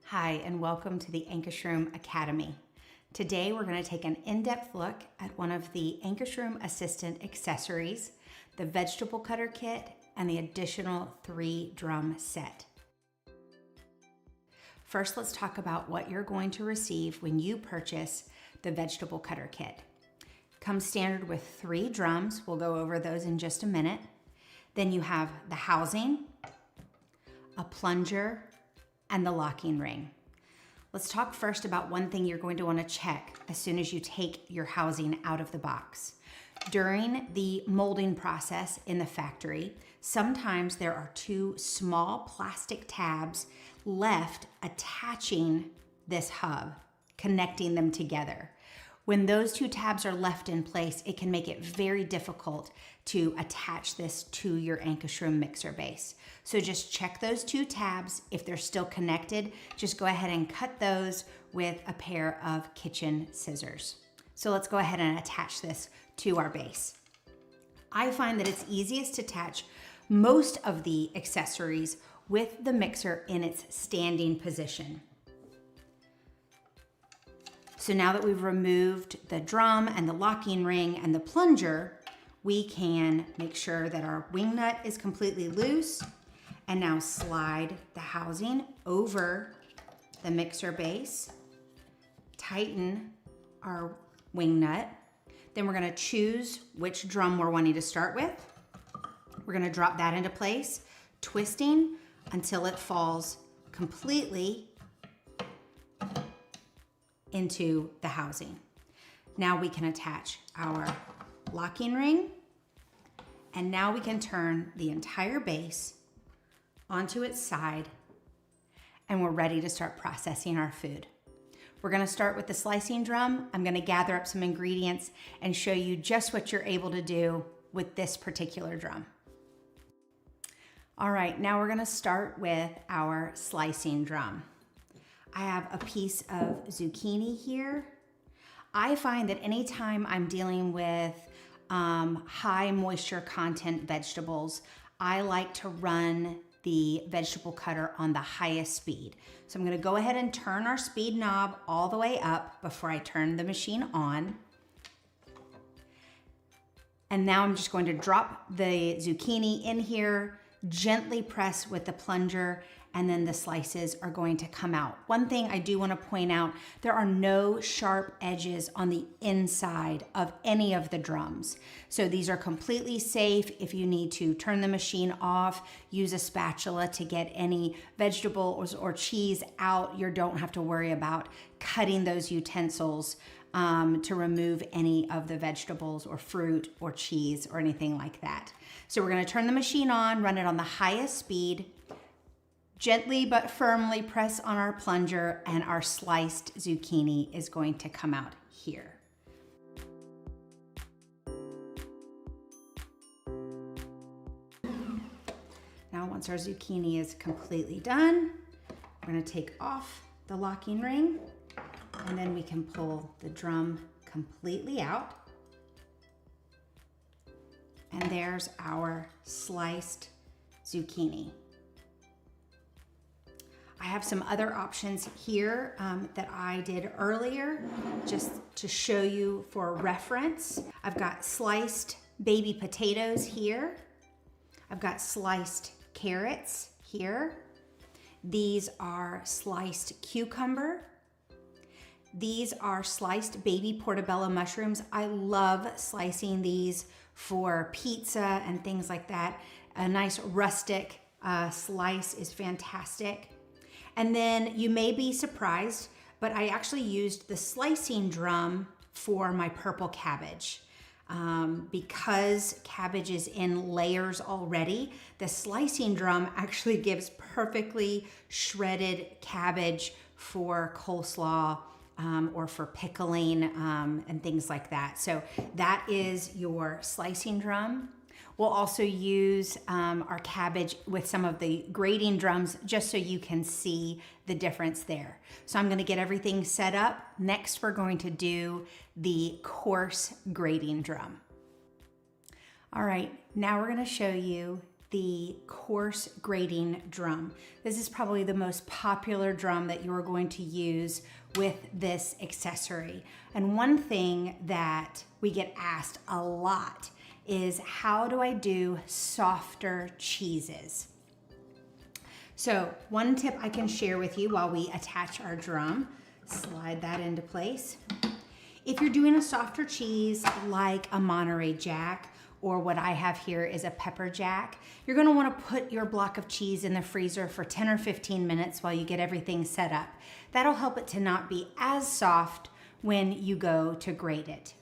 Hi, and welcome to the Ankarsrum Academy. Today we're going to take an in-depth look at one of the Ankarsrum Assistant accessories, the vegetable cutter kit, and the additional 3-drum set. First, let's talk about what you're going to receive when you purchase the vegetable cutter kit. Comes standard with 3 drums. We'll go over those in just a minute. Then you have the housing, a plunger, and the locking ring. Let's talk first about one thing you're going to want to check as soon as you take your housing out of the box. During the molding process in the factory, sometimes there are 2 small plastic tabs left attaching this hub, connecting them together. When those 2 tabs are left in place, it can make it very difficult to attach this to your Ankarsrum mixer base. So just check those 2 tabs. If they're still connected, just go ahead and cut those with a pair of kitchen scissors. So let's go ahead and attach this to our base. I find that it's easiest to attach most of the accessories with the mixer in its standing position. So now that we've removed the drum and the locking ring and the plunger, we can make sure that our wing nut is completely loose, and now slide the housing over the mixer base, tighten our wing nut. Then we're gonna choose which drum we're wanting to start with. We're gonna drop that into place, twisting until it falls completely into the housing. Now we can attach our locking ring, and now we can turn the entire base onto its side, and we're ready to start processing our food. We're gonna start with the slicing drum. I'm gonna gather up some ingredients and show you just what you're able to do with this particular drum. All right, now we're gonna start with our slicing drum. I have a piece of zucchini here. I find that anytime I'm dealing with high moisture content vegetables, I like to run the vegetable cutter on the highest speed. So I'm gonna go ahead and turn our speed knob all the way up before I turn the machine on. And now I'm just going to drop the zucchini in here, gently press with the plunger, and then the slices are going to come out. One thing I do want to point out, there are no sharp edges on the inside of any of the drums. So these are completely safe. If you need to turn the machine off, use a spatula to get any vegetables or cheese out. You don't have to worry about cutting those utensils to remove any of the vegetables or fruit or cheese or anything like that. So we're gonna turn the machine on, run it on the highest speed, gently but firmly press on our plunger, and our sliced zucchini is going to come out here. Now, once our zucchini is completely done, we're gonna take off the locking ring, and then we can pull the drum completely out. And there's our sliced zucchini. I have some other options here that I did earlier, just to show you for reference. I've got sliced baby potatoes here. I've got sliced carrots here. These are sliced cucumber. These are sliced baby portobello mushrooms. I love slicing these for pizza and things like that. A nice rustic slice is fantastic. And then you may be surprised, but I actually used the slicing drum for my purple cabbage. Because cabbage is in layers already, the slicing drum actually gives perfectly shredded cabbage for coleslaw or for pickling and things like that. So that is your slicing drum. We'll also use our cabbage with some of the grating drums just so you can see the difference there. So I'm gonna get everything set up. Next, we're going to do the coarse grating drum. All right, now we're gonna show you the Coarse grating drum. This is probably the most popular drum that you're going to use with this accessory. And one thing that we get asked a lot is, how do I do softer cheeses? So one tip I can share with you while we attach our drum, slide that into place. If you're doing a softer cheese like a Monterey Jack, or what I have here is a pepper jack, you're gonna wanna put your block of cheese in the freezer for 10 or 15 minutes while you get everything set up. That'll help it to not be as soft when you go to grate it.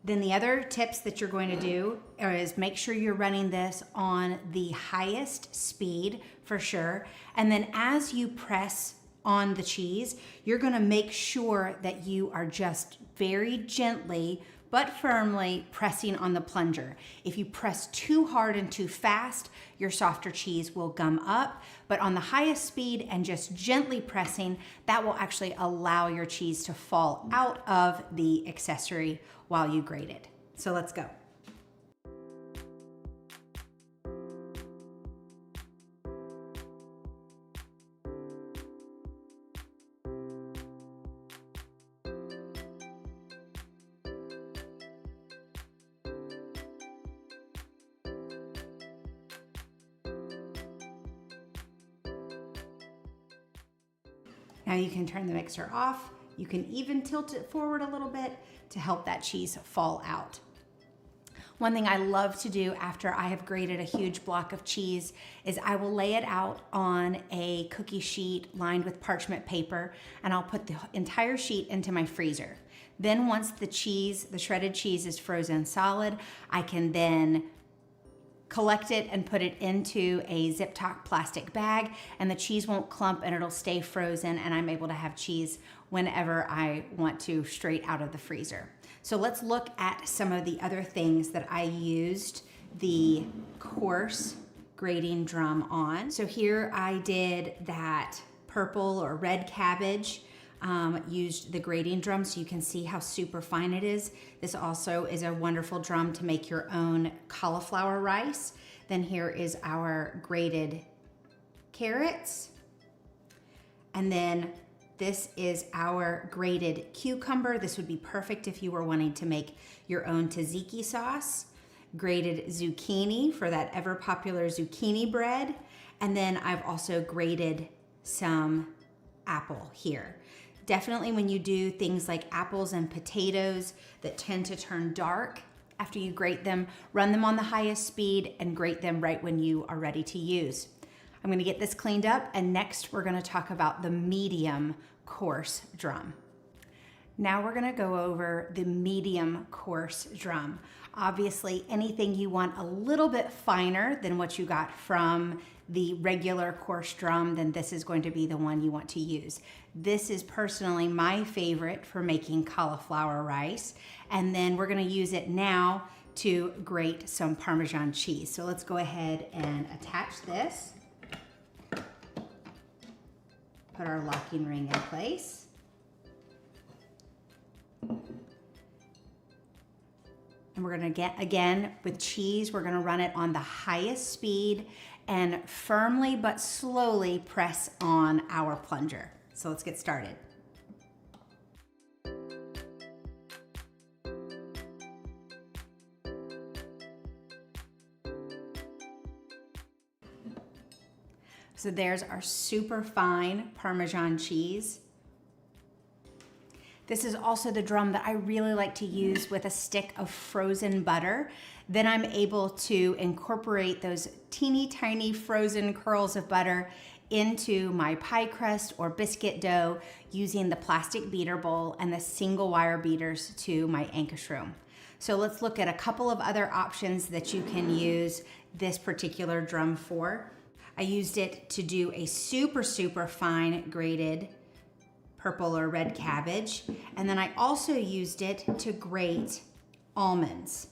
Then the other tips that you're going to do is make sure you're running this on the highest speed for sure. And then as you press on the cheese, you're gonna make sure that you are just very gently but firmly pressing on the plunger. If you press too hard and too fast, your softer cheese will gum up, but on the highest speed and just gently pressing, that will actually allow your cheese to fall out of the accessory while you grate it. So let's go. Now you can turn the mixer off. You can even tilt it forward a little bit to help that cheese fall out. One thing I love to do after I have grated a huge block of cheese is I will lay it out on a cookie sheet lined with parchment paper, and I'll put the entire sheet into my freezer. Then once the shredded cheese is frozen solid, I can then collect it and put it into a zip-top plastic bag, and the cheese won't clump and it'll stay frozen, and I'm able to have cheese whenever I want to straight out of the freezer. So let's look at some of the other things that I used the Coarse grating drum on. So here I did that purple or red cabbage, used the grating drum so you can see how super fine it is. This also is a wonderful drum to make your own cauliflower rice. Then here is our grated carrots. And then this is our grated cucumber. This would be perfect if you were wanting to make your own tzatziki sauce. Grated zucchini for that ever popular zucchini bread. And then I've also grated some apple here. Definitely when you do things like apples and potatoes that tend to turn dark, after you grate them, run them on the highest speed and grate them right when you are ready to use. I'm gonna get this cleaned up, and next we're gonna talk about the medium coarse drum. Now we're gonna go over the medium coarse drum. Obviously, anything you want a little bit finer than what you got from the regular coarse drum, then this is going to be the one you want to use. This is personally my favorite for making cauliflower rice. And then we're gonna use it now to grate some Parmesan cheese. So let's go ahead and attach this. Put our locking ring in place. And we're gonna get, again, with cheese, we're gonna run it on the highest speed and firmly but slowly press on our plunger. So let's get started. So there's our super fine Parmesan cheese. This is also the drum that I really like to use with a stick of frozen butter. Then I'm able to incorporate those teeny tiny frozen curls of butter into my pie crust or biscuit dough using the plastic beater bowl and the single wire beaters to my Ankarsrum. So let's look at a couple of other options that you can use this particular drum for. I used it to do a super fine grated purple or red cabbage. And then I also used it to grate almonds.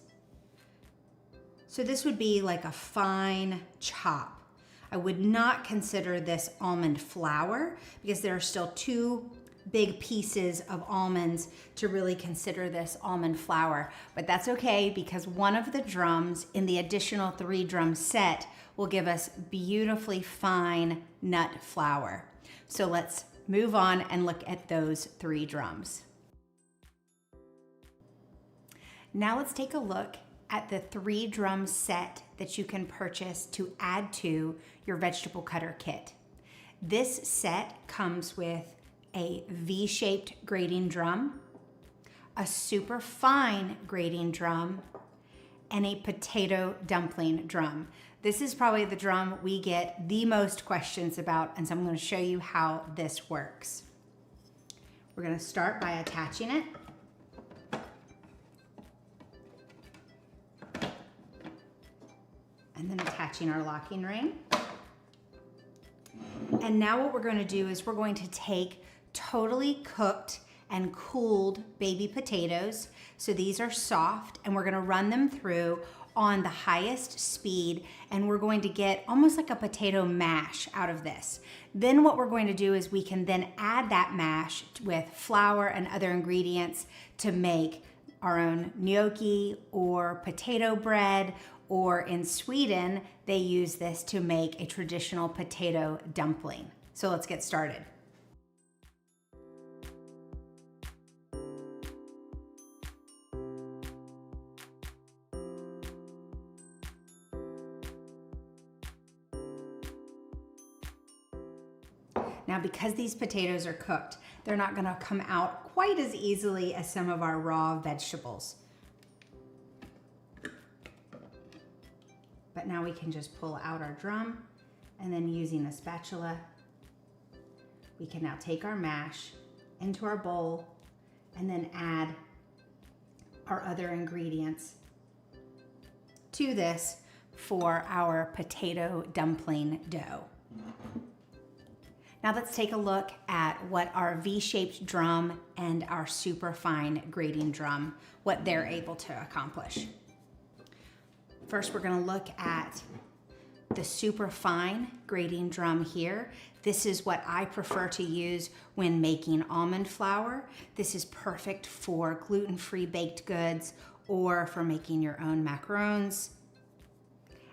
So this would be like a fine chop. I would not consider this almond flour because there are still two big pieces of almonds to really consider this almond flour. But that's okay because one of the drums in the additional 3 drum set will give us beautifully fine nut flour. So let's move on and look at those 3 drums. Now let's take a look at the 3 drum set that you can purchase to add to your vegetable cutter kit. This set comes with a V-shaped grating drum, a super fine grating drum, and a potato dumpling drum. This is probably the drum we get the most questions about, and so I'm going to show you how this works. We're going to start by attaching it. And then attaching our locking ring. And now what we're going to do is we're going to take totally cooked and cooled baby potatoes. So these are soft, and we're going to run them through on the highest speed, and we're going to get almost like a potato mash out of this. Then what we're going to do is we can then add that mash with flour and other ingredients to make our own gnocchi or potato bread, or in Sweden, they use this to make a traditional potato dumpling. So let's get started. Now, because these potatoes are cooked, they're not gonna come out quite as easily as some of our raw vegetables. But now we can just pull out our drum, and then using a spatula, we can now take our mash into our bowl and then add our other ingredients to this for our potato dumpling dough. Now let's take a look at what our V-shaped drum and our super fine grating drum, what they're able to accomplish. First, we're gonna look at the super fine grating drum here. This is what I prefer to use when making almond flour. This is perfect for gluten-free baked goods or for making your own macarons.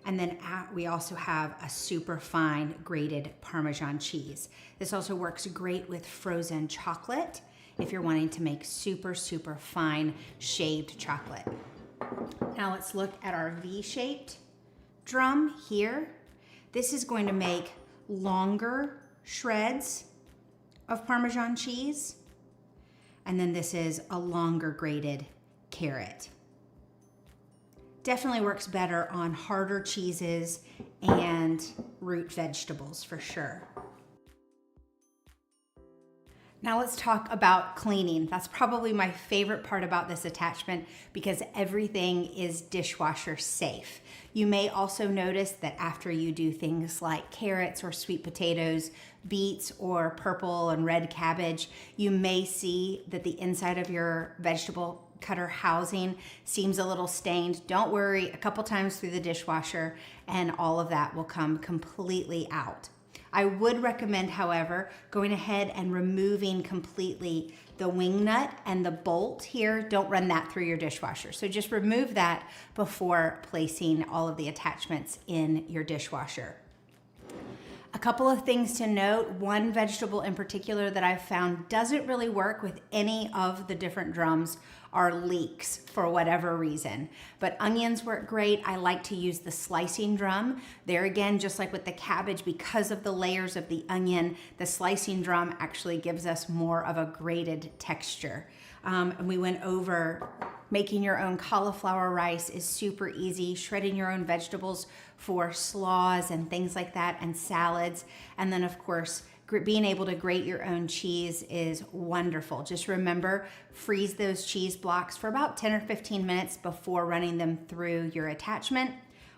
And then we also have a super fine grated Parmesan cheese. This also works great with frozen chocolate if you're wanting to make super, super fine shaved chocolate. Now let's look at our V-shaped drum here. This is going to make longer shreds of Parmesan cheese. And then this is a longer grated carrot. Definitely works better on harder cheeses and root vegetables for sure. Now let's talk about cleaning. That's probably my favorite part about this attachment because everything is dishwasher safe. You may also notice that after you do things like carrots or sweet potatoes, beets or purple and red cabbage, you may see that the inside of your vegetable cutter housing seems a little stained. Don't worry, a couple times through the dishwasher and all of that will come completely out. I would recommend, however, going ahead and removing completely the wing nut and the bolt here. Don't run that through your dishwasher. So just remove that before placing all of the attachments in your dishwasher. A couple of things to note. One vegetable in particular that I've found doesn't really work with any of the different drums are leeks for whatever reason. But onions work great. I like to use the slicing drum. There again, just like with the cabbage, because of the layers of the onion, the slicing drum actually gives us more of a grated texture. And we went over making your own cauliflower rice is super easy. Shredding your own vegetables for slaws and things like that and salads. And then of course, being able to grate your own cheese is wonderful. Just remember, freeze those cheese blocks for about 10 or 15 minutes before running them through your attachment.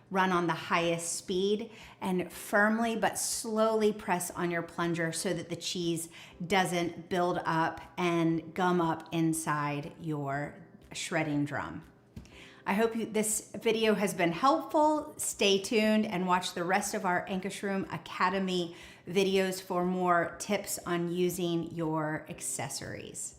Run on the highest speed and firmly but slowly press on your plunger so that the cheese doesn't build up and gum up inside your shredding drum. I hope this video has been helpful. Stay tuned and watch the rest of our Ankarsrum Academy videos for more tips on using your accessories.